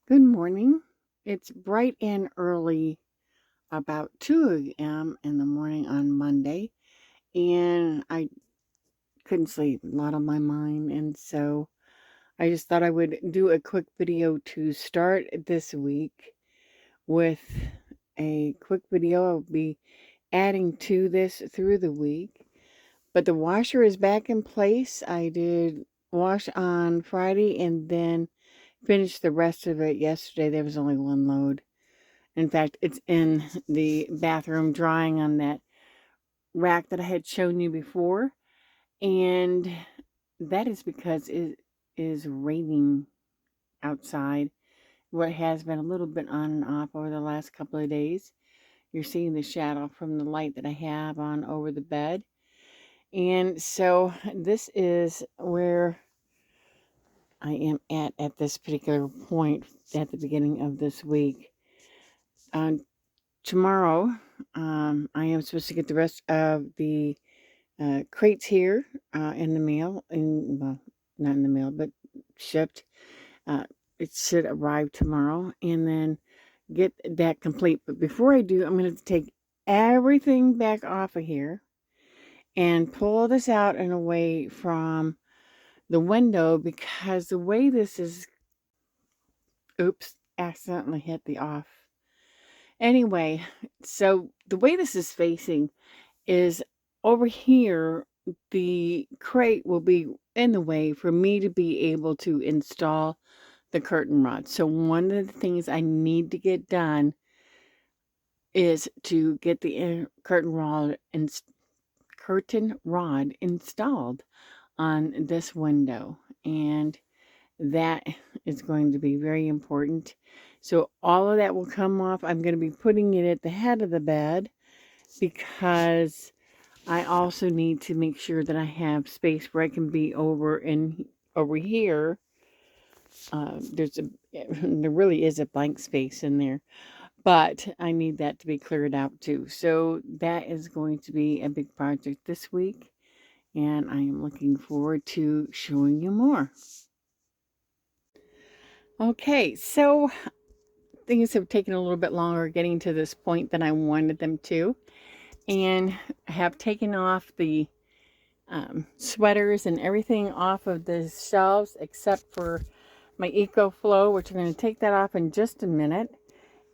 Good morning. It's bright and early, about 2 a.m. in the morning on Monday, and I couldn't sleep, a lot on my mind, and so I just thought I would do a quick video to start this week with a quick video. I'll be adding to this through the week, but the washer is back in place. I did wash on Friday and then finished the rest of it yesterday. There was only one load. In fact, it's in the bathroom drying on that rack that I had shown you before. And that is because it is raining outside. What has been a little bit on and off over the last couple of days. You're seeing the shadow from the light that I have on over the bed. And so this is where I am at this particular point at the beginning of this week. Tomorrow, I am supposed to get the rest of the crates here in the mail. Well, not in the mail, but shipped. Uh, it should arrive tomorrow, and then get that complete. But before I do, I'm going to take everything back off of here and pull this out and away from the window because the way this is, oops, accidentally hit the off. Anyway, so the way this is facing is over here, the crate will be in the way for me to be able to install the curtain rod. So one of the things I need to get done is to get the curtain rod installed on this window, and that is going to be very important. So all of that will come off. I'm going to be putting it at the head of the bed because I also need to make sure that I have space where I can be over here. There really is a blank space in there, but I need that to be cleared out too. So that is going to be a big project this week, and I am looking forward to showing you more. Okay, so things have taken a little bit longer getting to this point than I wanted them to, and have taken off the sweaters and everything off of the shelves except for my EcoFlow, which I'm going to take that off in just a minute.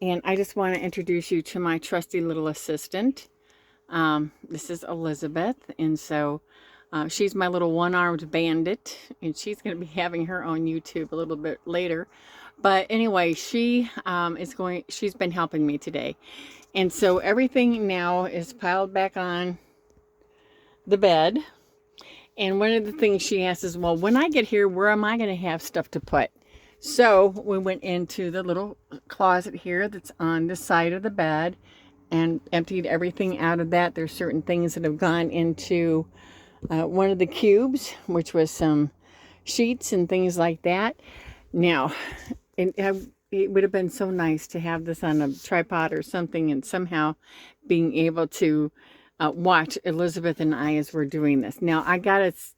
And I just want to introduce you to my trusty little assistant. This is Elizabeth, and so she's my little one-armed bandit, and she's going to be having her own YouTube a little bit later. But anyway, she's been helping me today. And so everything now is piled back on the bed. And one of the things she asked is, well, when I get here, where am I going to have stuff to put? So we went into the little closet here that's on the side of the bed and emptied everything out of that. There's certain things that have gone into one of the cubes, which was some sheets and things like that. Now, it would have been so nice to have this on a tripod or something and somehow being able to watch Elizabeth and I as we're doing this. Now,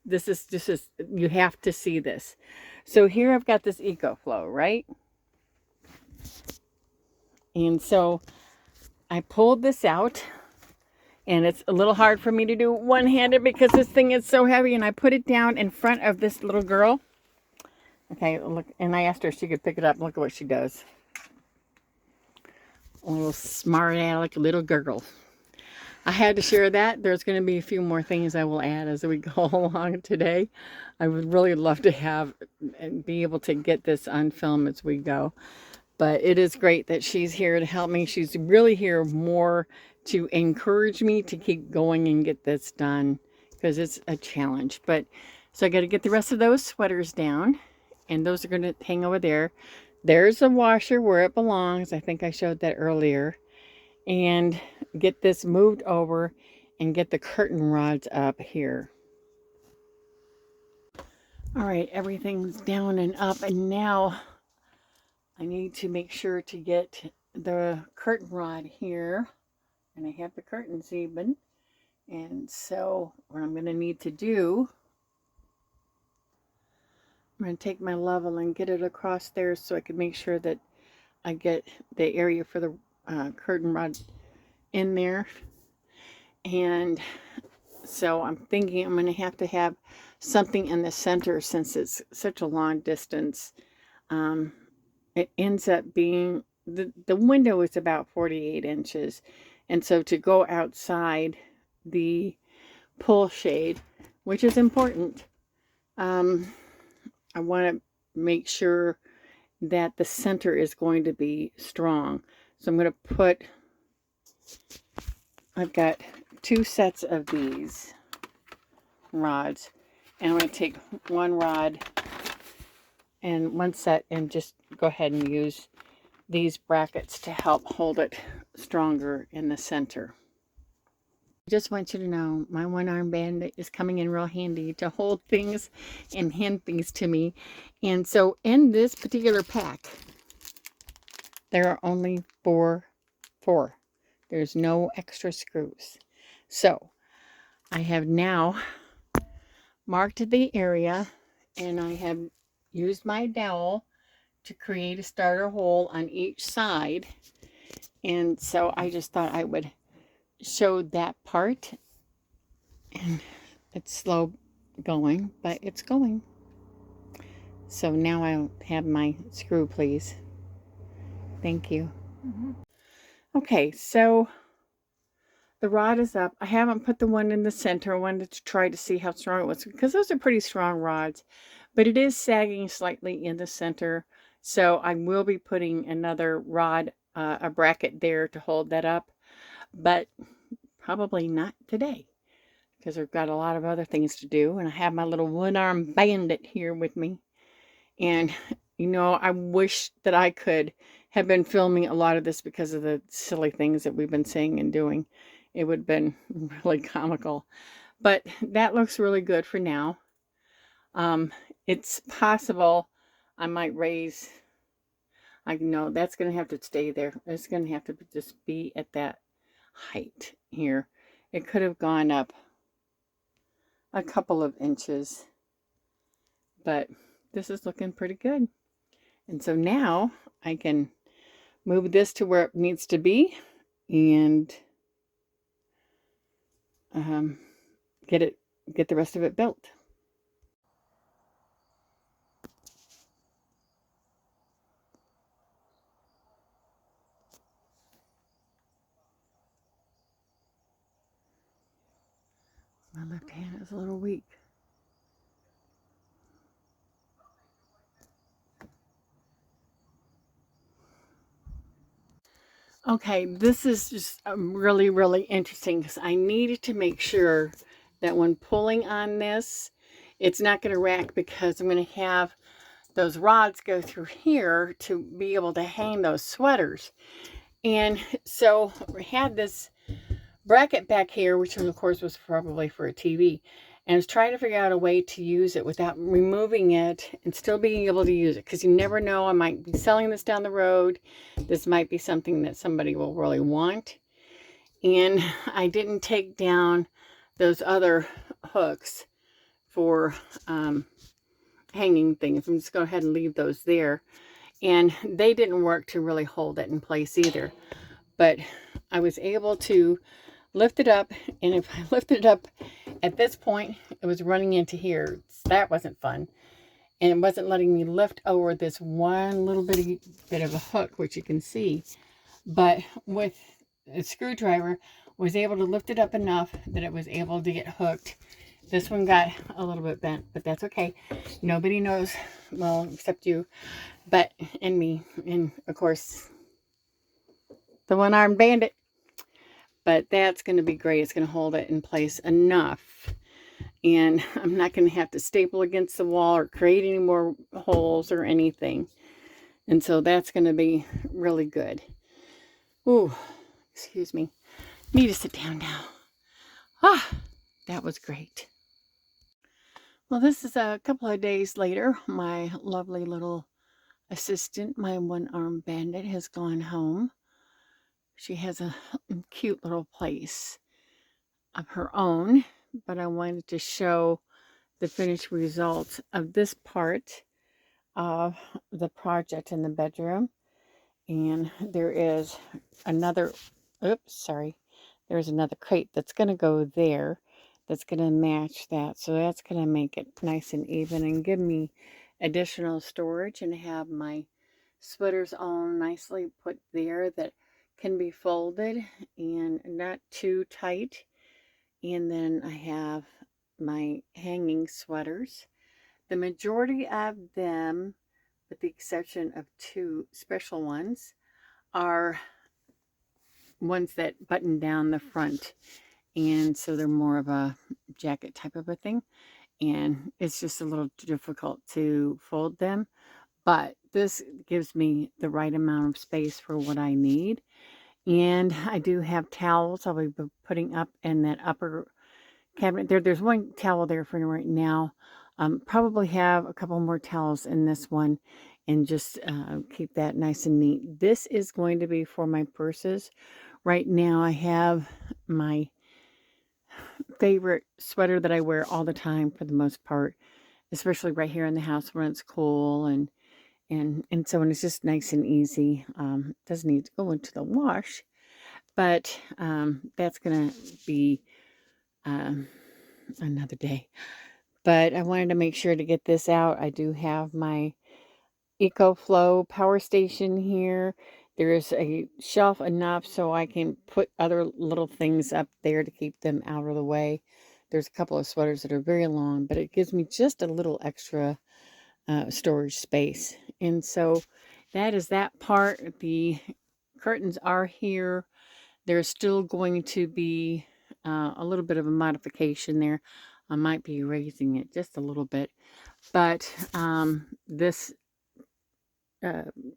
this is, you have to see this. So here I've got this EcoFlow, right? And so I pulled this out, and it's a little hard for me to do one-handed because this thing is so heavy, and I put it down in front of this little girl. Okay, look, and I asked her if she could pick it up. Look at what she does. A little smart aleck little girl. I had to share that. There's going to be a few more things I will add as we go along today. I would really love to have and be able to get this on film as we go. But it is great that she's here to help me. She's really here more to encourage me to keep going and get this done because it's a challenge. But so I got to get the rest of those sweaters down, and those are going to hang over there. There's the washer where it belongs. I think I showed that earlier. And get this moved over and get the curtain rods up here. All right, everything's down and up, and now I need to make sure to get the curtain rod here, and I have the curtains even. And so what I'm going to need to do I'm going to take my level and get it across there so I can make sure that I get the area for the curtain rod in there. And so I'm thinking I'm going to have something in the center since it's such a long distance. It ends up being, the window is about 48 inches. And so to go outside the pull shade, which is important, I want to make sure that the center is going to be strong. So I'm going to put, I've got 2 sets of these rods, and I'm going to take one rod and one set and just go ahead and use these brackets to help hold it stronger in the center. Just want you to know my one arm bandit is coming in real handy to hold things and hand things to me. And so in this particular pack, there are only four. There's no extra screws. So I have now marked the area, and I have used my dowel to create a starter hole on each side. And so I just thought I would show that part. And it's slow going, but it's going. So now I'll have my screw, please. Thank you. Okay, so the rod is up. I haven't put the one in the center. I wanted to try to see how strong it was, because those are pretty strong rods, but it is sagging slightly in the center. So I will be putting another rod, a bracket there to hold that up, but probably not today, because I've got a lot of other things to do, and I have my little one-armed bandit here with me. And, you know, I wish that I could have been filming a lot of this because of the silly things that we've been saying and doing. It would have been really comical. But that looks really good for now. It's possible I might raise, I know that's going to have to stay there. It's going to have to just be at that height here. It could have gone up a couple of inches, but this is looking pretty good. And so now I can move this to where it needs to be and get the rest of it built. My left hand is a little weak. Okay, this is just really, really interesting, because I needed to make sure that when pulling on this, it's not going to rack, because I'm going to have those rods go through here to be able to hang those sweaters. And so we had this bracket back here, which of course was probably for a TV, and I was trying to figure out a way to use it without removing it and still being able to use it, because you never know, I might be selling this down the road. This might be something that somebody will really want. And I didn't take down those other hooks for hanging things. I'm just going to go ahead and leave those there. And they didn't work to really hold it in place either. But I was able to lift it up, and if I lifted it up at this point, it was running into here. That wasn't fun. And it wasn't letting me lift over this one little bit of a hook, which you can see. But with a screwdriver, was able to lift it up enough that it was able to get hooked. This one got a little bit bent, but that's okay. Nobody knows, well, except you, and me, and of course, the one-armed bandit. But that's going to be great. It's going to hold it in place enough. And I'm not going to have to staple against the wall or create any more holes or anything. And so that's going to be really good. Ooh, excuse me. Need to sit down now. Ah, that was great. Well, this is a couple of days later. My lovely little assistant, my one-armed bandit, has gone home. She has a cute little place of her own, but I wanted to show the finished results of this part of the project in the bedroom. And there is another, oops, sorry. There's another crate that's going to go there that's going to match that. So that's going to make it nice and even and give me additional storage and have my sweaters all nicely put there that can be folded and not too tight. And then I have my hanging sweaters. The majority of them, with the exception of two special ones, are ones that button down the front. And so they're more of a jacket type of a thing. And it's just a little difficult to fold them. But this gives me the right amount of space for what I need. And I do have towels I'll be putting up in that upper cabinet. There's one towel there for right now. Probably have a couple more towels in this one and just keep that nice and neat. This is going to be for my purses. Right now I have my favorite sweater that I wear all the time for the most part, especially right here in the house when it's cool and so on. It's just nice and easy. Doesn't need to go into the wash, but that's gonna be another day. But I wanted to make sure to get this out. I do have my EcoFlow power station here. There's a shelf enough so I can put other little things up there to keep them out of the way. There's a couple of sweaters that are very long, but it gives me just a little extra storage space. And so that is that part. The curtains are here. There's still going to be a little bit of a modification there. I might be raising it just a little bit. But this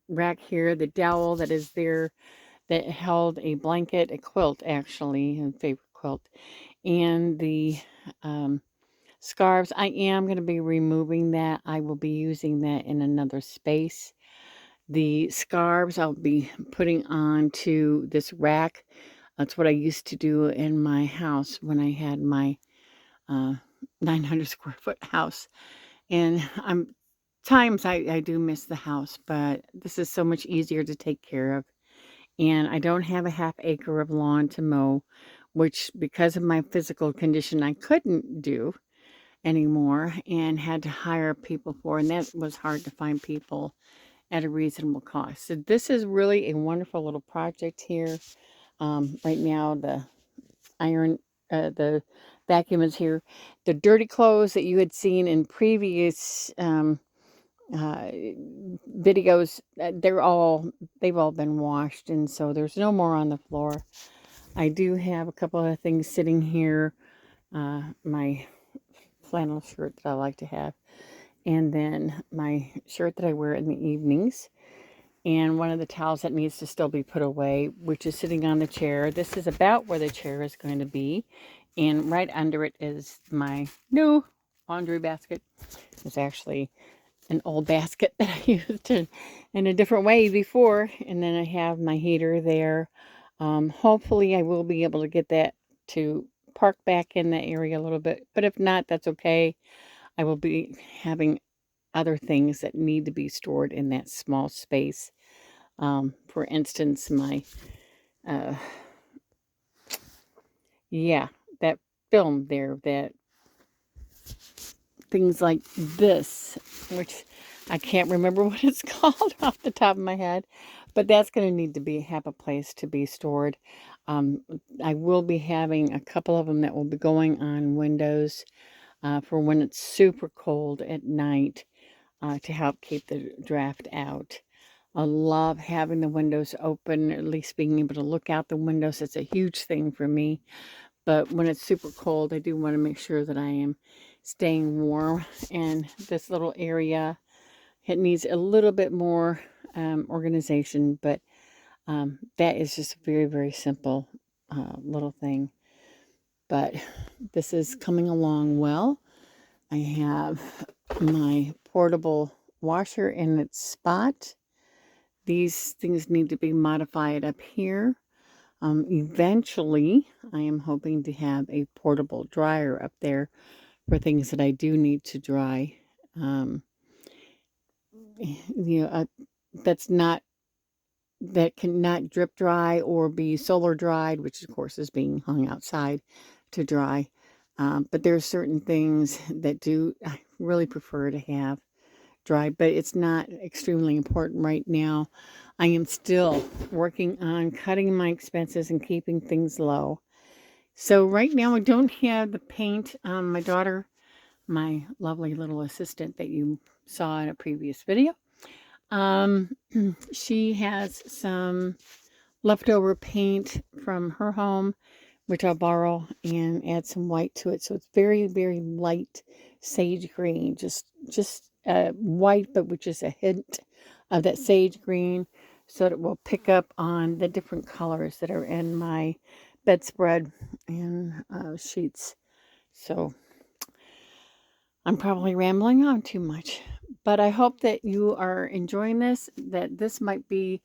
rack here, the dowel that is there that held a blanket, a quilt actually, a favorite quilt, and the scarves. I am going to be removing that. I will be using that in another space. The scarves I'll be putting onto this rack. That's what I used to do in my house when I had my 900 square foot house. And times I do miss the house, but this is so much easier to take care of. And I don't have a half acre of lawn to mow, which because of my physical condition I couldn't do anymore and had to hire people for, and that was hard to find people at a reasonable cost. So this is really a wonderful little project here. Right now the vacuum is here. The dirty clothes that you had seen in previous videos, they've all been washed, and so there's no more on the floor. I do have a couple of things sitting here. My flannel shirt that I like to have, and then my shirt that I wear in the evenings, and one of the towels that needs to still be put away, which is sitting on the chair. This is about where the chair is going to be, and right under it is my new laundry basket. It's actually an old basket that I used in a different way before, and then I have my heater there. Hopefully I will be able to get that to park back in that area a little bit, but if not, that's okay. I will be having other things that need to be stored in that small space. For instance, my, uh, yeah, that film there, that things like this, which I can't remember what it's called off the top of my head, but that's going to need to have a place to be stored. I will be having a couple of them that will be going on windows for when it's super cold at night to help keep the draft out. I love having the windows open, at least being able to look out the windows. It's a huge thing for me. But when it's super cold, I do want to make sure that I am staying warm. And this little area, it needs a little bit more organization, but that is just a very, very simple little thing. But this is coming along well. I have my portable washer in its spot. These things need to be modified up here. Eventually, I am hoping to have a portable dryer up there for things that I do need to dry. that's not, that cannot drip dry or be solar dried, which of course is being hung outside to dry. But there are certain things that I really prefer to have dried, but it's not extremely important right now. I am still working on cutting my expenses and keeping things low. So right now I don't have the paint. My daughter, my lovely little assistant that you saw in a previous video, she has some leftover paint from her home, which I'll borrow and add some white to it. So it's very, very light sage green, just white, but with just a hint of that sage green, so that it will pick up on the different colors that are in my bedspread and sheets. So I'm probably rambling on too much, but I hope that you are enjoying this, that this might be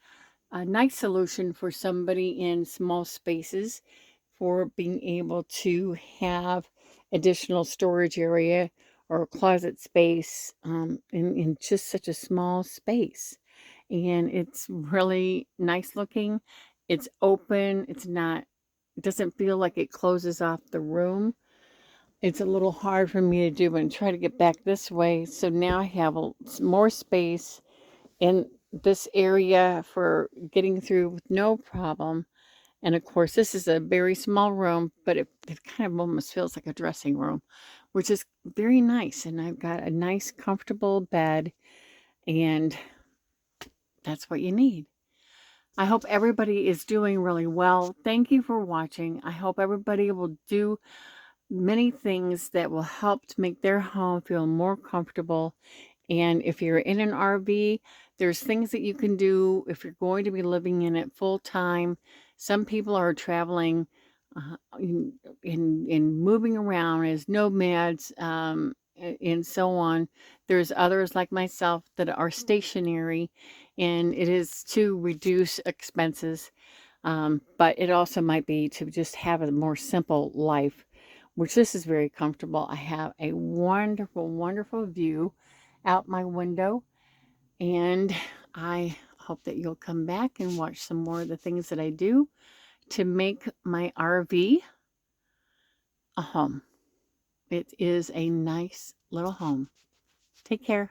a nice solution for somebody in small spaces for being able to have additional storage area or closet space in just such a small space. And it's really nice looking. It's open. It doesn't feel like it closes off the room. It's a little hard for me to do and try to get back this way. So now I have more space in this area for getting through with no problem. And of course, this is a very small room, but it kind of almost feels like a dressing room, which is very nice. And I've got a nice, comfortable bed, and that's what you need. I hope everybody is doing really well. Thank you for watching. I hope everybody will do many things that will help to make their home feel more comfortable. And if you're in an RV, there's things that you can do if you're going to be living in it full time. Some people are traveling in moving around as nomads, and so on. There's others like myself that are stationary, and it is to reduce expenses. But it also might be to just have a more simple life, which this is very comfortable. I have a wonderful, wonderful view out my window, and I hope that you'll come back and watch some more of the things that I do to make my RV a home. It is a nice little home. Take care.